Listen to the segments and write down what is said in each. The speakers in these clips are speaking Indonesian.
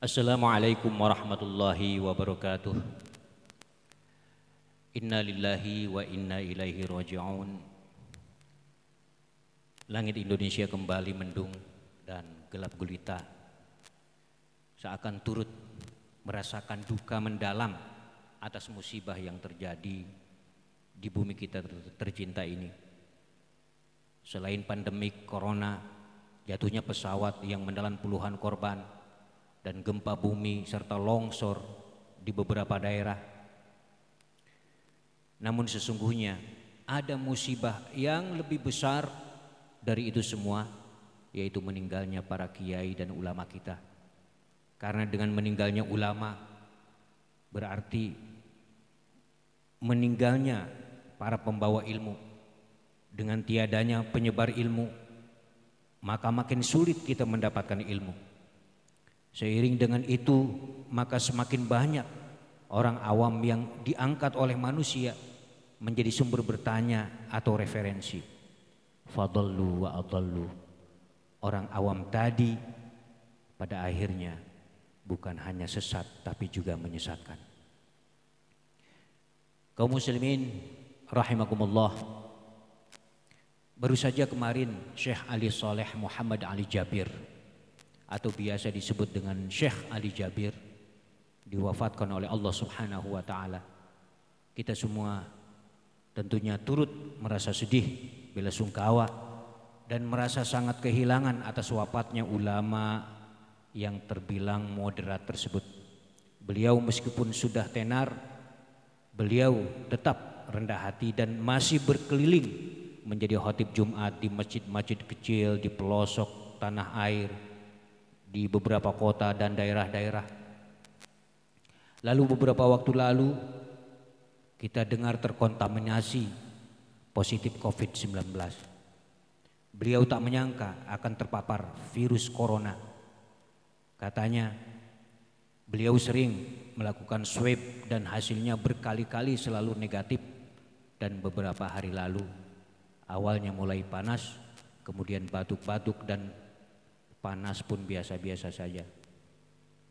Assalamualaikum warahmatullahi wabarakatuh. Inna lillahi wa inna ilaihi raji'un. Langit Indonesia kembali mendung dan gelap gulita, seakan turut merasakan duka mendalam atas musibah yang terjadi di bumi kita tercinta ini. Selain pandemik corona, jatuhnya pesawat yang menelan puluhan korban, dan gempa bumi serta longsor di beberapa daerah. Namun sesungguhnya ada musibah yang lebih besar dari itu semua, yaitu meninggalnya para kiai dan ulama kita. Karena dengan meninggalnya ulama berarti meninggalnya para pembawa ilmu. Dengan tiadanya penyebar ilmu, maka makin sulit kita mendapatkan ilmu. Seiring dengan itu, maka semakin banyak orang awam yang diangkat oleh manusia menjadi sumber bertanya atau referensi. Fadallu wa adallu. Orang awam tadi pada akhirnya bukan hanya sesat tapi juga menyesatkan. Kaum muslimin rahimakumullah, baru saja kemarin Syekh Ali Saleh Muhammad Ali Jabir atau biasa disebut dengan Syekh Ali Jabir diwafatkan oleh Allah Subhanahu wa taala. Kita semua tentunya turut merasa sedih, belasungkawa, dan merasa sangat kehilangan atas wafatnya ulama yang terbilang moderat tersebut. Beliau meskipun sudah tenar, beliau tetap rendah hati dan masih berkeliling menjadi khatib Jumat di masjid-masjid kecil di pelosok tanah air, di beberapa kota dan daerah-daerah. Lalu beberapa waktu lalu kita dengar terkontaminasi positif COVID-19. Beliau tak menyangka akan terpapar virus corona. Katanya beliau sering melakukan swab dan hasilnya berkali-kali selalu negatif. Dan beberapa hari lalu awalnya mulai panas, kemudian batuk-batuk, dan panas pun biasa-biasa saja.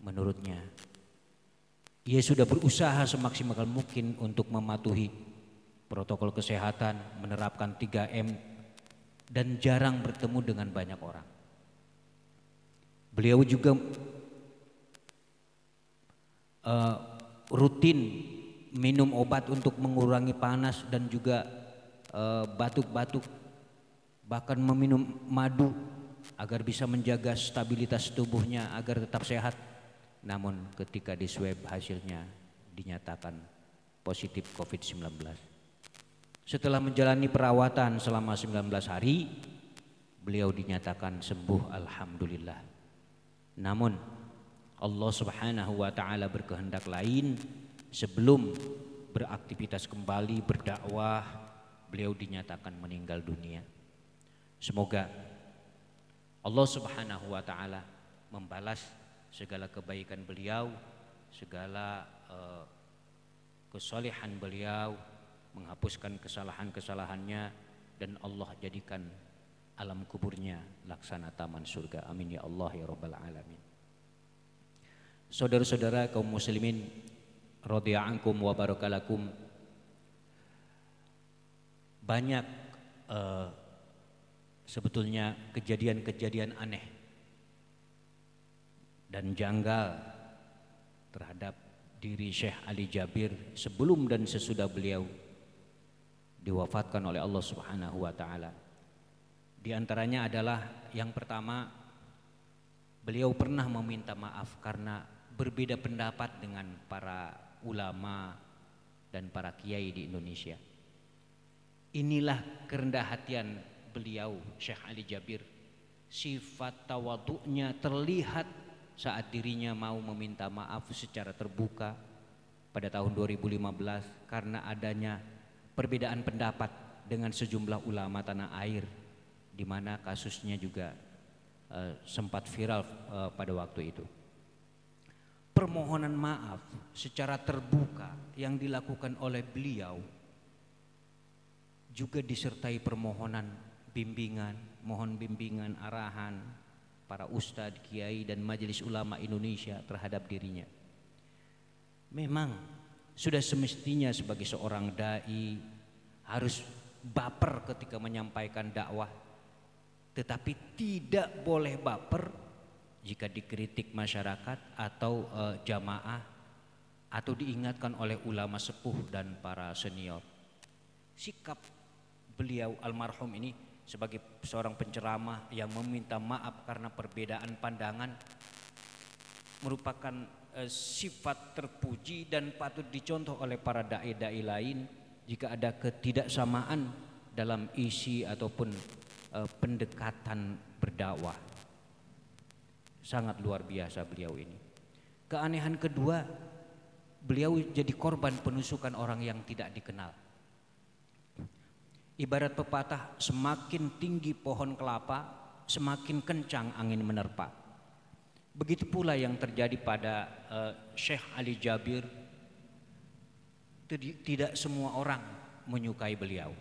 Menurutnya, ia sudah berusaha semaksimal mungkin untuk mematuhi protokol kesehatan, menerapkan 3M, dan jarang bertemu dengan banyak orang. Beliau juga rutin minum obat untuk mengurangi panas dan juga batuk-batuk, bahkan meminum madu agar bisa menjaga stabilitas tubuhnya agar tetap sehat. Namun ketika di swab hasilnya dinyatakan positif COVID-19. Setelah menjalani perawatan selama 19 hari, beliau dinyatakan sembuh, alhamdulillah. Namun Allah Subhanahu wa taala berkehendak lain. Sebelum beraktivitas kembali berdakwah, beliau dinyatakan meninggal dunia. Semoga Allah Subhanahu wa taala membalas segala kebaikan beliau, segala kesolehan beliau, menghapuskan kesalahan-kesalahannya, dan Allah jadikan alam kuburnya laksana taman surga. Amin ya Allah ya rabbal alamin. Saudara-saudara kaum muslimin radhiyallahu wa barakalakum, banyak sebetulnya kejadian-kejadian aneh dan janggal terhadap diri Syekh Ali Jabir sebelum dan sesudah beliau diwafatkan oleh Allah Subhanahu wa taala. Di antaranya adalah yang pertama, beliau pernah meminta maaf karena berbeda pendapat dengan para ulama dan para kiai di Indonesia. Inilah kerendah hatian beliau Syekh Ali Jabir. Sifat tawadhu'nya terlihat saat dirinya mau meminta maaf secara terbuka pada tahun 2015 karena adanya perbedaan pendapat dengan sejumlah ulama tanah air, di mana kasusnya juga sempat viral pada waktu itu. Permohonan maaf secara terbuka yang dilakukan oleh beliau juga disertai permohonan bimbingan, mohon bimbingan, arahan, para ustadz, kiai dan majelis ulama Indonesia terhadap dirinya. Memang sudah semestinya sebagai seorang dai harus baper ketika menyampaikan dakwah, tetapi tidak boleh baper jika dikritik masyarakat atau jamaah atau diingatkan oleh ulama sepuh dan para senior. Sikap beliau almarhum ini sebagai seorang penceramah yang meminta maaf karena perbedaan pandangan merupakan sifat terpuji dan patut dicontoh oleh para dai-dai lain jika ada ketidaksamaan dalam isi ataupun pendekatan berdakwah. Sangat luar biasa beliau ini. Keanehan kedua, beliau jadi korban penusukan orang yang tidak dikenal. Ibarat pepatah, semakin tinggi pohon kelapa, semakin kencang angin menerpa. Begitu pula yang terjadi pada Syekh Ali Jabir. Tidak semua orang menyukai beliau.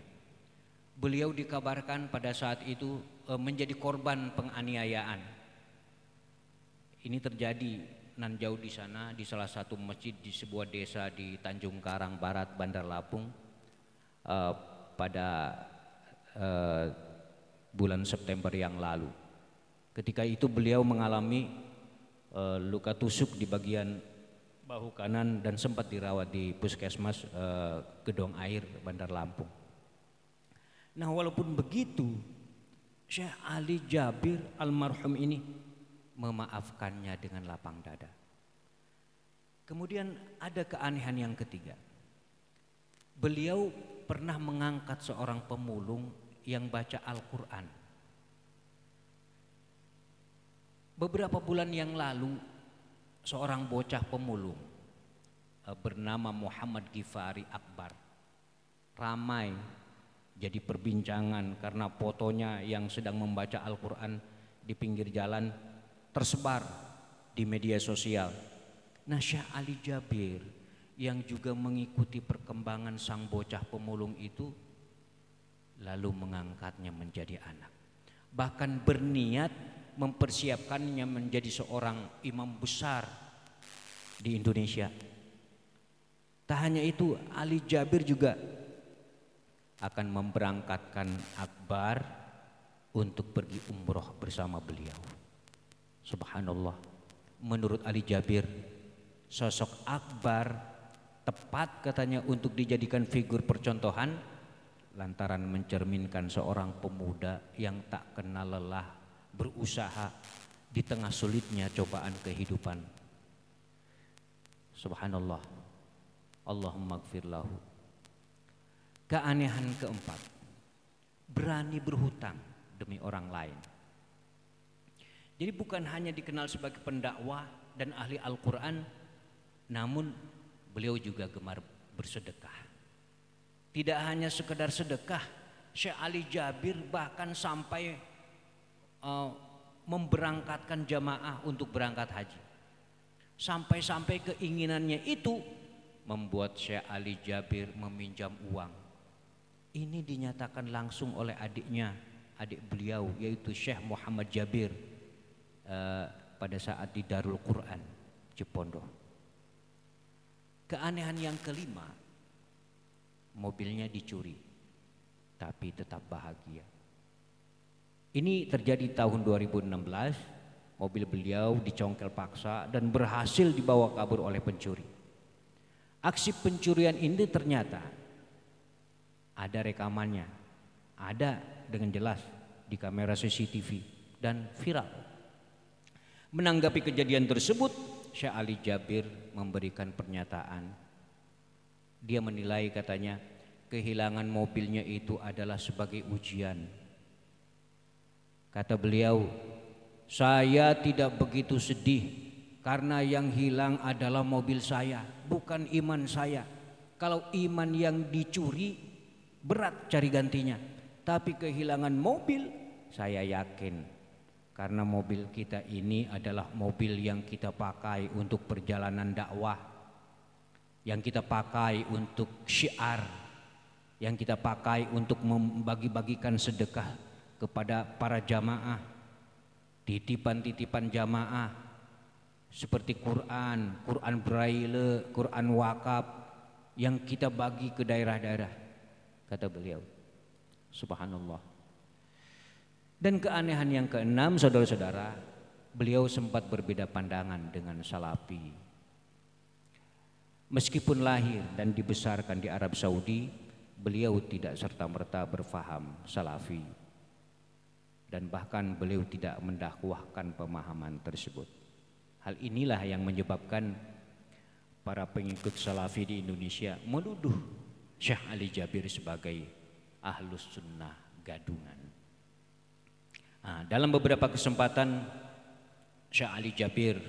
Beliau dikabarkan pada saat itu menjadi korban penganiayaan. Ini terjadi nan jauh di sana, di salah satu masjid di sebuah desa di Tanjung Karang Barat, Bandar Lampung, pada bulan September yang lalu. Ketika itu beliau mengalami luka tusuk di bagian bahu kanan dan sempat dirawat di puskesmas Gedong Air, Bandar Lampung. Nah, walaupun begitu, Syekh Ali Jabir almarhum ini memaafkannya dengan lapang dada. Kemudian ada keanehan yang ketiga. Beliau pernah mengangkat seorang pemulung yang baca Al-Quran. Beberapa bulan yang lalu, seorang bocah pemulung bernama Muhammad Ghifari Akbar ramai jadi perbincangan karena fotonya yang sedang membaca Al-Quran di pinggir jalan tersebar di media sosial. Nah, Syekh Ali Jabir yang juga mengikuti perkembangan sang bocah pemulung itu lalu mengangkatnya menjadi anak, bahkan berniat mempersiapkannya menjadi seorang imam besar di Indonesia. Tak hanya itu, Ali Jabir juga akan memberangkatkan Akbar untuk pergi umroh bersama beliau. Subhanallah, menurut Ali Jabir, sosok Akbar tepat katanya untuk dijadikan figur percontohan lantaran mencerminkan seorang pemuda yang tak kenal lelah berusaha di tengah sulitnya cobaan kehidupan. Subhanallah. Allahumma gfir lahu. Keanehan keempat, berani berhutang demi orang lain. Jadi bukan hanya dikenal sebagai pendakwah dan ahli Al-Quran, namun beliau juga gemar bersedekah. Tidak hanya sekedar sedekah, Syekh Ali Jabir bahkan sampai memberangkatkan jamaah untuk berangkat haji. Sampai-sampai keinginannya itu membuat Syekh Ali Jabir meminjam uang. Ini dinyatakan langsung oleh adiknya, adik beliau yaitu Syekh Muhammad Jabir pada saat di Darul Quran Cipondoh. Keanehan yang kelima, mobilnya dicuri tapi tetap bahagia. Ini terjadi tahun 2016, mobil beliau dicongkel paksa dan berhasil dibawa kabur oleh pencuri. Aksi pencurian ini ternyata ada rekamannya, ada dengan jelas di kamera CCTV dan viral. Menanggapi kejadian tersebut, Syekh Ali Jabir memberikan pernyataan. Dia menilai, katanya, kehilangan mobilnya itu adalah sebagai ujian. Kata beliau, saya tidak begitu sedih karena yang hilang adalah mobil saya, bukan iman saya. Kalau iman yang dicuri berat cari gantinya, tapi kehilangan mobil saya yakin karena mobil kita ini adalah mobil yang kita pakai untuk perjalanan dakwah, yang kita pakai untuk syiar, yang kita pakai untuk membagi-bagikan sedekah kepada para jamaah. titipan-titipan jamaah seperti Quran, Quran Braille, Quran wakaf yang kita bagi ke daerah-daerah, kata beliau. Subhanallah. Dan keanehan yang keenam, saudara-saudara, beliau sempat berbeda pandangan dengan Salafi. Meskipun lahir dan dibesarkan di Arab Saudi, beliau tidak serta-merta berfaham Salafi, dan bahkan beliau tidak mendakwahkan pemahaman tersebut. Hal inilah yang menyebabkan para pengikut Salafi di Indonesia menuduh Syekh Ali Jabir sebagai Ahlus Sunnah gadungan. Nah, dalam beberapa kesempatan Syekh Ali Jabir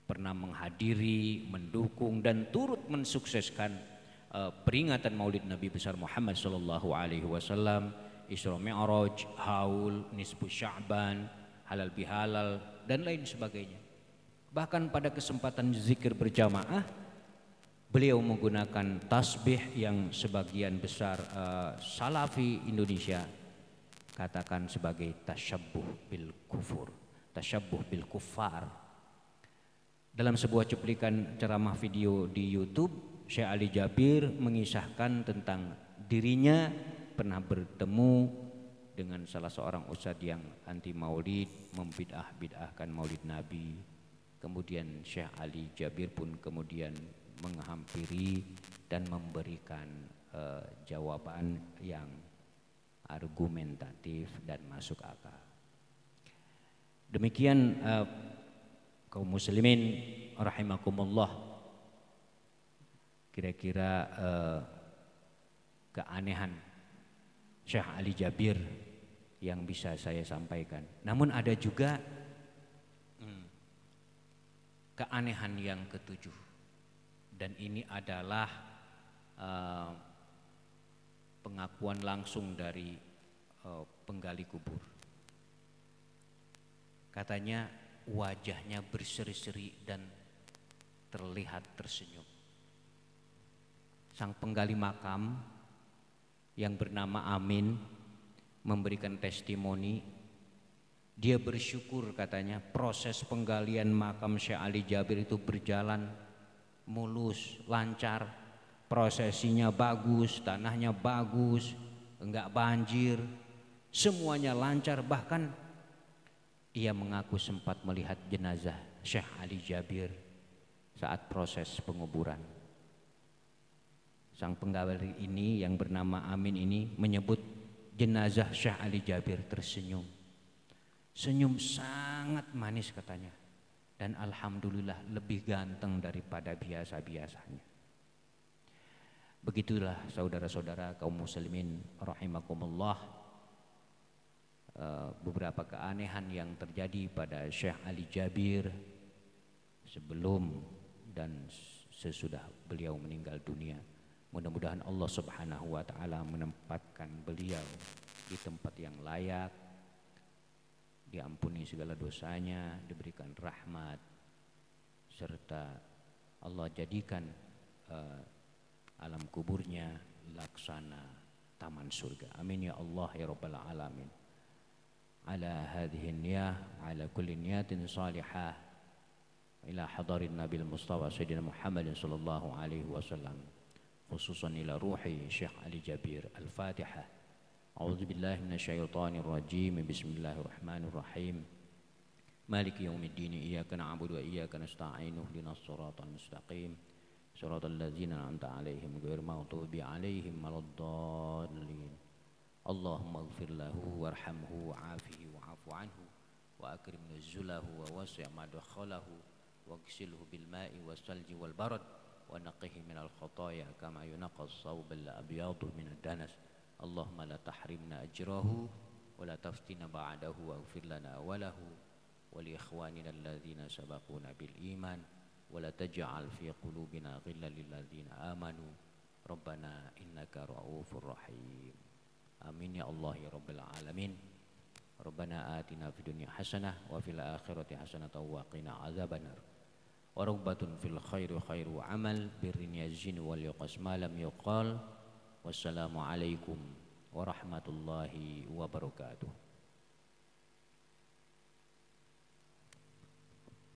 pernah menghadiri, mendukung dan turut mensukseskan peringatan Maulid Nabi besar Muhammad sallallahu alaihi wasallam, Isra Mi'raj, Haul, Nisfu Sya'ban, Halal Bihalal dan lain sebagainya. Bahkan pada kesempatan zikir berjamaah, beliau menggunakan tasbih yang sebagian besar Salafi Indonesia katakan sebagai tasyabbuh bil kufur, tasyabbuh bil kuffar. Dalam sebuah cuplikan ceramah video di YouTube, Syekh Ali Jabir mengisahkan tentang dirinya pernah bertemu dengan salah seorang ustadz yang anti maulid, membid'ah-bid'ahkan maulid Nabi. Kemudian Syekh Ali Jabir pun kemudian menghampiri dan memberikan jawaban yang argumentatif dan masuk akal. Demikian kaum muslimin rahimakumullah, kira-kira keanehan Syekh Ali Jabir yang bisa saya sampaikan. Namun ada juga keanehan yang ketujuh, dan ini adalah pengakuan langsung dari penggali kubur. Katanya wajahnya berseri-seri dan terlihat tersenyum. Sang penggali makam yang bernama Amin memberikan testimoni. Dia bersyukur, katanya, proses penggalian makam Syekh Ali Jabir itu berjalan mulus, lancar, prosesinya bagus, tanahnya bagus, enggak banjir, semuanya lancar. Bahkan ia mengaku sempat melihat jenazah Syekh Ali Jabir saat proses penguburan. Sang penggali ini yang bernama Amin ini menyebut jenazah Syekh Ali Jabir tersenyum. Senyum sangat manis katanya, dan alhamdulillah lebih ganteng daripada biasa-biasanya. Begitulah saudara-saudara kaum muslimin rahimakumullah, beberapa keanehan yang terjadi pada Syekh Ali Jabir sebelum dan sesudah beliau meninggal dunia. Mudah-mudahan Allah Subhanahu wa taala menempatkan beliau di tempat yang layak, diampuni segala dosanya, diberikan rahmat, serta Allah jadikan alam kuburnya laksana taman surga. Amin ya Allah ya rabbal alamin. Ala hadhihi niyah, ala kulli niyatin salihah, ila hadarin nabil mustafa sayyidina Muhammad sallallahu alaihi wasallam, khususan ila ruhi Syekh Ali Jabir. Al-Fatihah. A'udzu billahi minasyaitonir rajim. Bismillahirrahmanirrahim. Maliki yaumiddin. Iyyaka na'budu wa iyyaka nasta'in. Ihdinas siratal mustaqim. Siratal ladzina an'amta 'alaihim ghairil maghdubi 'alaihim waladdallin. Allahumma ighfir lahu warhamhu wa'afihi wa'fu anhu wa akrim nuzulahu wa wasi' madkhalahu waghsilhu bil ma'i was salji wal barad wa naqqihi minal khataaya kama yunqas thawbal abyadu minad danas. Allahumma la tahrimna ajrahu wa la taftina ba'dahu waghfir lana wa lahu wa li ikhwanina alladhina sabaquna bil iman wa la taj'al fi qulubina ghillan lil ladzina amanu rabbana innaka ra'ufur rahim. Amin ya Allah ya rabbal alamin. Rabbana atina fid dunya hasanah wa fil akhirati hasanah wa qina adzabannar. Wa rubbatun fil khairi khairu amal birrin yazin wal yuqas ma lam yuqal. Wassalamualaikum warahmatullahi wabarakatuh.